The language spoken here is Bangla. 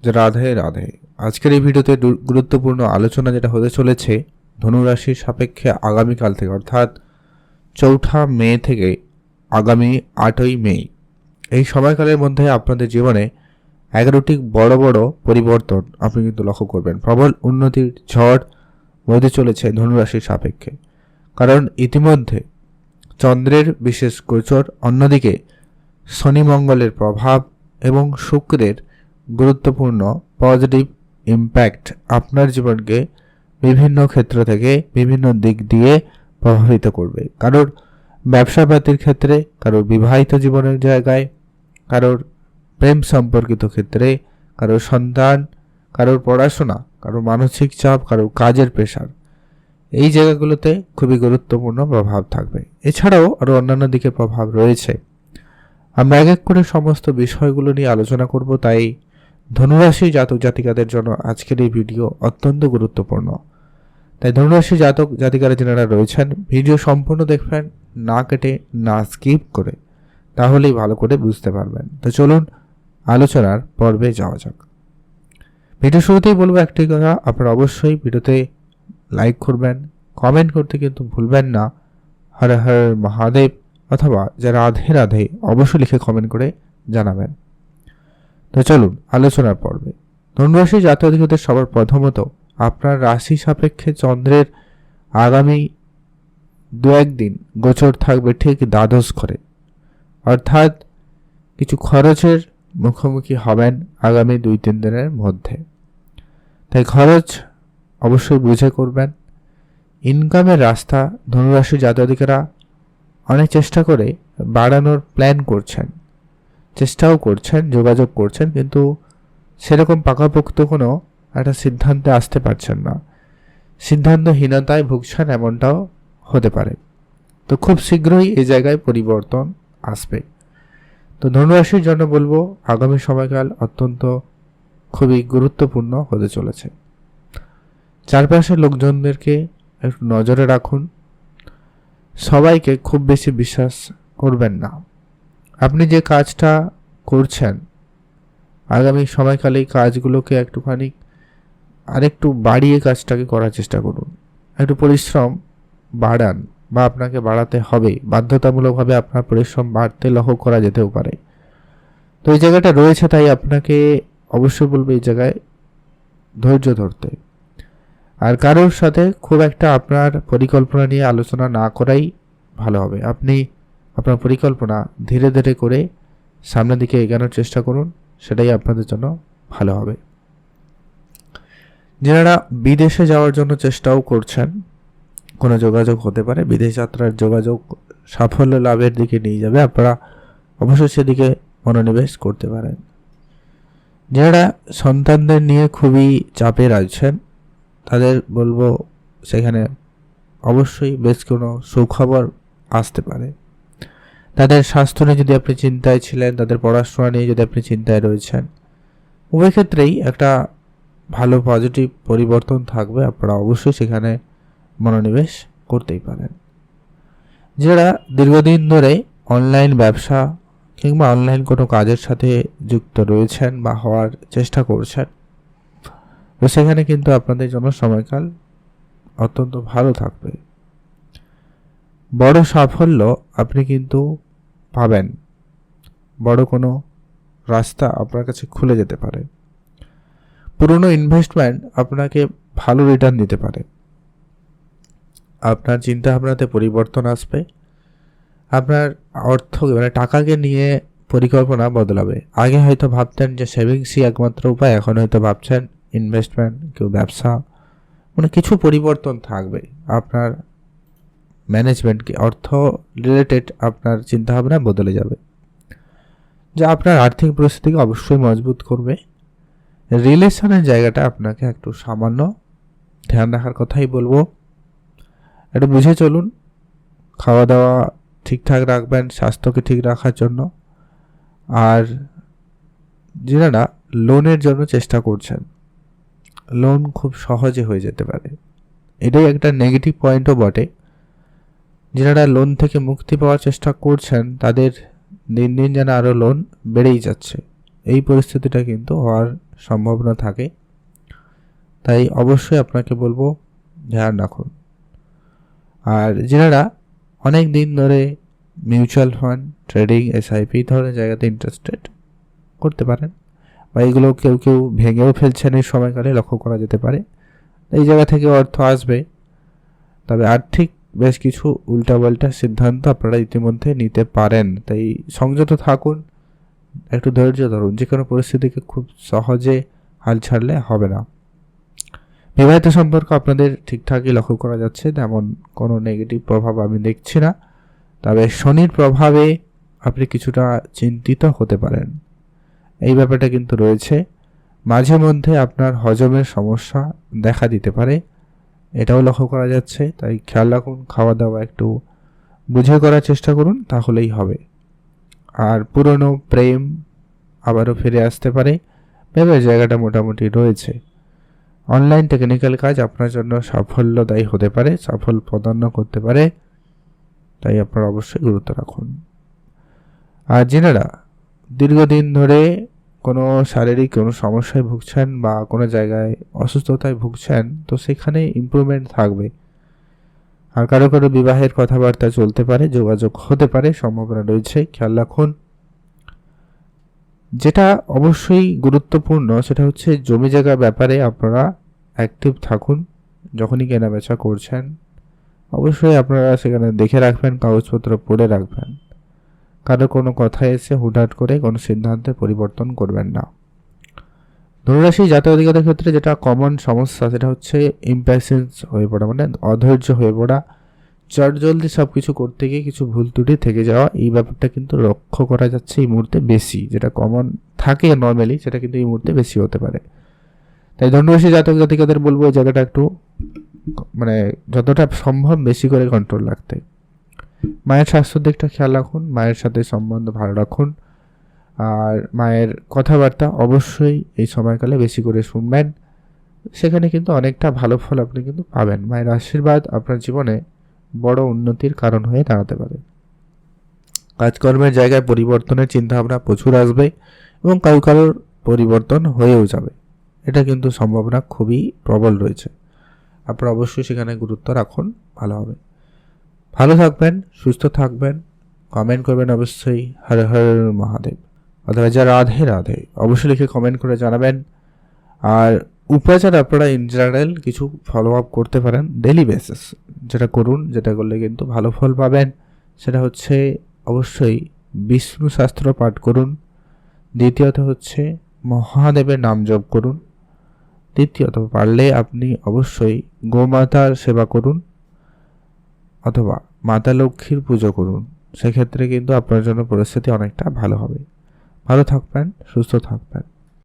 যে রাধে রাধে। আজকের এই ভিডিওতে গুরুত্বপূর্ণ আলোচনা যেটা হতে চলেছে ধনুরাশির সাপেক্ষে আগামীকাল থেকে অর্থাৎ ৪ঠা মে থেকে আগামী ৮ই মে এই সময়কালের মধ্যে আপনাদের জীবনে ১১টি বড় বড় পরিবর্তন আপনি কিন্তু লক্ষ্য করবেন। প্রবল উন্নতির ঝড় বইতে চলেছে ধনুরাশির সাপেক্ষে, কারণ ইতিমধ্যে চন্দ্রের বিশেষ গোচর, অন্যদিকে শনি মঙ্গলের প্রভাব এবং শুক্রের গুরুত্বপূর্ণ পজিটিভ ইম্প্যাক্ট আপনার জীবনকে বিভিন্ন ক্ষেত্র থেকে বিভিন্ন দিক দিয়ে প্রভাবিত করবে। কারোর ব্যবসাপাতির ক্ষেত্রে, কারোর বিবাহিত জীবনের জায়গায়, কারোর প্রেম সম্পর্কিত ক্ষেত্রে, কারোর সন্তান, কারোর পড়াশোনা, কারোর মানসিক চাপ, কারোর কাজের প্রেশার, এই জায়গাগুলোতে খুবই গুরুত্বপূর্ণ প্রভাব থাকবে। এছাড়াও আরও অন্যান্য দিকে প্রভাব রয়েছে। আমরা এক এক করে সমস্ত বিষয়গুলো নিয়ে আলোচনা করব, তাই ধনুরাশি জাতক জাতিকাদের জন্য আজকের এই ভিডিও অত্যন্ত গুরুত্বপূর্ণ। তাই ধনুরাশি জাতক জাতিকারা যারা রয়েছেন, ভিডিও সম্পূর্ণ দেখবেন, না কেটে না স্কিপ করে, তাহলেই ভালো করে বুঝতে পারবেন। তো চলুন আলোচনার পর্বে যাওয়া যাক। ভিডিও শুরুতেই বলবো একটি কথা, আপনারা অবশ্যই ভিডিওতে লাইক করবেন, কমেন্ট করতে কিন্তু ভুলবেন না হর হর মহাদেব অথবা যা রাধে রাধে অবশ্যই লিখে কমেন্ট করে জানাবেন। তো চলুন আলোচনার পর্বে। ধনুরাশি জাতকদের সবার প্রথমত আপনার রাশি সাপেক্ষে চন্দ্রের আগামী ২-১ দিন গোচর থাকবে ঠিক দ্বাদশ ঘরে, অর্থাৎ কিছু খরচের মুখোমুখি হবেন আগামী ২-৩ দিনের মধ্যে। তাই খরচ অবশ্যই বুঝে করবেন। ইনকামের রাস্তা ধনুরাশি জাতকেরা অনেক চেষ্টা করে বাড়ানোর প্ল্যান করছেন, চেষ্টাও করছেন, যোগাযোগ করছেন, কিন্তু সেরকম পাকাপোক্ত কোনো একটা সিদ্ধান্তে আসতে পারছেন না। সিদ্ধান্তহীনতায় ভুগছেন, এমনটাও হতে পারে। তো খুব শীঘ্রই এই জায়গায় পরিবর্তন আসবে। তো ধনুরাশির জন্য বলবো আগামী সময়কাল অত্যন্ত খুবই গুরুত্বপূর্ণ হতে চলেছে। চারপাশের লোকজনদেরকে একটু নজরে রাখুন, সবাইকে খুব বেশি বিশ্বাস করবেন না। আপনি যে কাজটা করছেন আগামী সময়কালে এই কাজগুলোকে একটুখানি আরেকটু বাড়িয়ে কাজটাকে করার চেষ্টা করুন। একটু পরিশ্রম বাড়ান, বা আপনাকে বাড়াতে হবে, বাধ্যতামূলকভাবে আপনার পরিশ্রম বাড়তে লক্ষ্য করা যেতেও পারে। তো এই জায়গাটা রয়েছে, তাই আপনাকে অবশ্যই বলবো এই জায়গায় ধৈর্য ধরতে। আর কারোর সাথে খুব একটা আপনার পরিকল্পনা নিয়ে আলোচনা না করাই ভালো হবে। আপনি আপনার পরিকল্পনা ধীরে ধীরে করে সামনের দিকে এগোনোর চেষ্টা করুন, সেটাই আপনাদের জন্য ভালো হবে। যারা বিদেশে যাওয়ার জন্য চেষ্টাও করছেন, কোনো যোগাযোগ হতে পারে, বিদেশ যাত্রার যোগাযোগ সাফল্য লাভের দিকে নিয়ে যাবে, আপনারা অবশ্যই সেদিকে মনোনিবেশ করতে পারেন। যারা সন্তানদের নিয়ে খুবই চাপে আছেন, তাদের বলবো সেখানে অবশ্যই বেশ কোনো সুখবর আসতে পারে। তাদের স্বাস্থ্য নিয়ে যদি আপনি চিন্তায় ছিলেন, তাদের পড়াশোনা নিয়ে যদি আপনি চিন্তায় রয়েছেন, উভয় ক্ষেত্রেই একটা ভালো পজিটিভ পরিবর্তন থাকবে, আপনারা অবশ্যই সেখানে মনোনিবেশ করতেই পারেন। যারা দীর্ঘদিন ধরে অনলাইন ব্যবসা কিংবা অনলাইন কোনো কাজের সাথে যুক্ত রয়েছেন বা হওয়ার চেষ্টা করছেন, তো সেখানে কিন্তু আপনাদের জন্য সময়কাল অত্যন্ত ভালো থাকবে। বড় সাফল্য আপনি কিন্তু পাবেন, বড় কোনো রাস্তা আপনার কাছে খুলে যেতে পারে। পুরনো ইনভেস্টমেন্ট আপনাকে ভালো রিটার্ন দিতে পারে। আপনার চিন্তা ভাবনাতে পরিবর্তন আসবে। আপনার অর্থ মানে টাকাকে নিয়ে পরিকল্পনা বদলাবে। আগে হয়তো ভাবতেন যে সেভিংসই একমাত্র উপায়, এখন হয়তো ভাবছেন ইনভেস্টমেন্ট, কেউ ব্যবসা, মানে কিছু পরিবর্তন থাকবে। আপনার ম্যানেজমেন্টকে, অর্থ রিলেটেড আপনার চিন্তাভাবনা বদলে যাবে, যা আপনার আর্থিক পরিস্থিতিকে অবশ্যই মজবুত করবে। রিলেশনের জায়গাটা আপনাকে একটু সামান্য ধ্যান রাখার কথাই বলবো। একটু বুঝে চলুন, খাওয়া দাওয়া ঠিকঠাক রাখবেন স্বাস্থ্যকে ঠিক রাখার জন্য। আর যারা লোনের জন্য চেষ্টা করছেন, লোন খুব সহজে হয়ে যেতে পারে, এটাই একটা নেগেটিভ পয়েন্টও বটে। যারা লোন থেকে মুক্তি পাওয়ার চেষ্টা করছেন, তাদের দিন দিন যেন আরও লোন বেড়েই যাচ্ছে। এই পরিস্থিতিটা কিন্তু হওয়ার সম্ভাবনা থাকে। তাই অবশ্যই আপনাকে বলবো ধ্যান রাখুন। আর যারা অনেক দিন ধরে মিউচুয়াল ফান্ড, ট্রেডিং, এসআইপি ধরনের জায়গাতে ইন্টারেস্টেড, করতে পারেন, বা এগুলো কেউ কেউ ভেঙেও ফেলছেন এই সময়কালে, লক্ষ্য করা যেতে পারে। এই জায়গা থেকে অর্থ আসবে, তবে আর্থিক বেশ কিছু উল্টাপাল্টা সিদ্ধান্ত আপনারা ইতিমধ্যে নিতে পারেন। তাই সংযত থাকুন, একটু ধৈর্য ধরুন। যে কোনো পরিস্থিতিকে খুব সহজে হাল ছাড়লে হবে না। বিবাহিত সম্পর্ক আপনাদের ঠিকঠাকই লক্ষ্য করা যাচ্ছে, তেমন কোনো নেগেটিভ প্রভাব আমি দেখছি না। তবে শনির প্রভাবে আপনি কিছুটা চিন্তিত হতে পারেন, এই ব্যাপারটা কিন্তু রয়েছে। মাঝে মধ্যে আপনার হজমের সমস্যা দেখা দিতে পারে, এটাও লক্ষ্য করা যাচ্ছে। তাই খেয়াল রাখুন, খাওয়া দাওয়া একটু বুঝে করার চেষ্টা করুন, তাহলেই হবে। আর পুরনো প্রেম আবারও ফিরে আসতে পারে, ভেবে জায়গাটা মোটামুটি রয়েছে। অনলাইন টেকনিক্যাল কাজ আপনার জন্য সাফল্যদায়ী হতে পারে, সাফল্য প্রদান করতে পারে, তাই আপনারা অবশ্যই গুরুত্ব রাখুন। আর যারা দীর্ঘদিন ধরে কোনো শারীরিক কোনো সমস্যায় ভুগছেন বা কোনো জায়গায় অসুস্থতায় ভুগছেন, তো সেখানে ইমপ্রুভমেন্ট থাকবে। আর কারো কারো বিবাহের কথাবার্তা চলতে পারে, যোগাযোগ হতে পারে, সম্ভাবনা রয়েছে, খেয়াল রাখুন। যেটা অবশ্যই গুরুত্বপূর্ণ সেটা হচ্ছে জমি জায়গার ব্যাপারে আপনারা অ্যাক্টিভ থাকুন। যখনই কেনা বেচা করছেন অবশ্যই আপনারা সেখানে দেখে রাখবেন, কাগজপত্র পড়ে রাখবেন। কারো কোনো কথা এসে হুটহাট করে কোনো সিদ্ধান্তে পরিবর্তন করবেন না। ধনুরাশি জাতক জাতিকাদের ক্ষেত্রে যেটা কমন সমস্যা সেটা হচ্ছে ইম্প্যাশেন্স হয়ে পড়া, মানে অধৈর্য হয়ে পড়া, চটজলদি সব কিছু করতে গিয়ে কিছু ভুল ত্রুটি থেকে যাওয়া। এই ব্যাপারটা কিন্তু লক্ষ্য করা যাচ্ছে এই মুহূর্তে বেশি। যেটা কমন থাকে নর্মালি, সেটা কিন্তু এই মুহূর্তে বেশি হতে পারে। তাই ধনুরাশি জাতক জাতিকাদের বলবো এই জায়গাটা একটু মানে যতটা সম্ভব বেশি করে কন্ট্রোল রাখতে। মায়ের স্বাস্থ্যের দিকটা খেয়াল রাখুন, মায়ের সাথে সম্বন্ধ ভালো রাখুন। আর মায়ের কথাবার্তা অবশ্যই এই সময়কালে বেশি করে শুনবেন, সেখানে কিন্তু অনেকটা ভালো ফল আপনি কিন্তু পাবেন। মায়ের আশীর্বাদ আপনার জীবনে বড় উন্নতির কারণ হয়ে দাঁড়াতে পারে। কাজকর্মের জায়গায় পরিবর্তনের চিন্তাভাবনা প্রচুর আসবে এবং কারোর পরিবর্তন হয়েও যাবে, এটা কিন্তু সম্ভাবনা খুবই প্রবল রয়েছে। আপনারা অবশ্যই সেখানে গুরুত্ব রাখুন, ভালো হবে। ভালো থাকবেন, সুস্থ থাকবেন। কমেন্ট করবেন অবশ্যই হর হর মহাদেব অথবা যা রাধে রাধে অবশ্যই লিখে কমেন্ট করে জানাবেন। আর উপাচার আপনারা ইন জেনারেল কিছু ফলো আপ করতে পারেন ডেলি বেসিস, যেটা করুন, যেটা করলে কিন্তু ভালো ফল পাবেন। সেটা হচ্ছে অবশ্যই বিষ্ণু শাস্ত্র পাঠ করুন। দ্বিতীয়ত হচ্ছে মহাদেবের নাম জপ করুন। তৃতীয়ত পারলে আপনি অবশ্যই গোমাতার সেবা করুন অথবা মাতা লক্ষ্মীর পুজো করুন। সেক্ষেত্রে কিন্তু আপনার জন্য পরিস্থিতি অনেকটা ভালো হবে। ভালো থাকবেন, সুস্থ থাকবেন।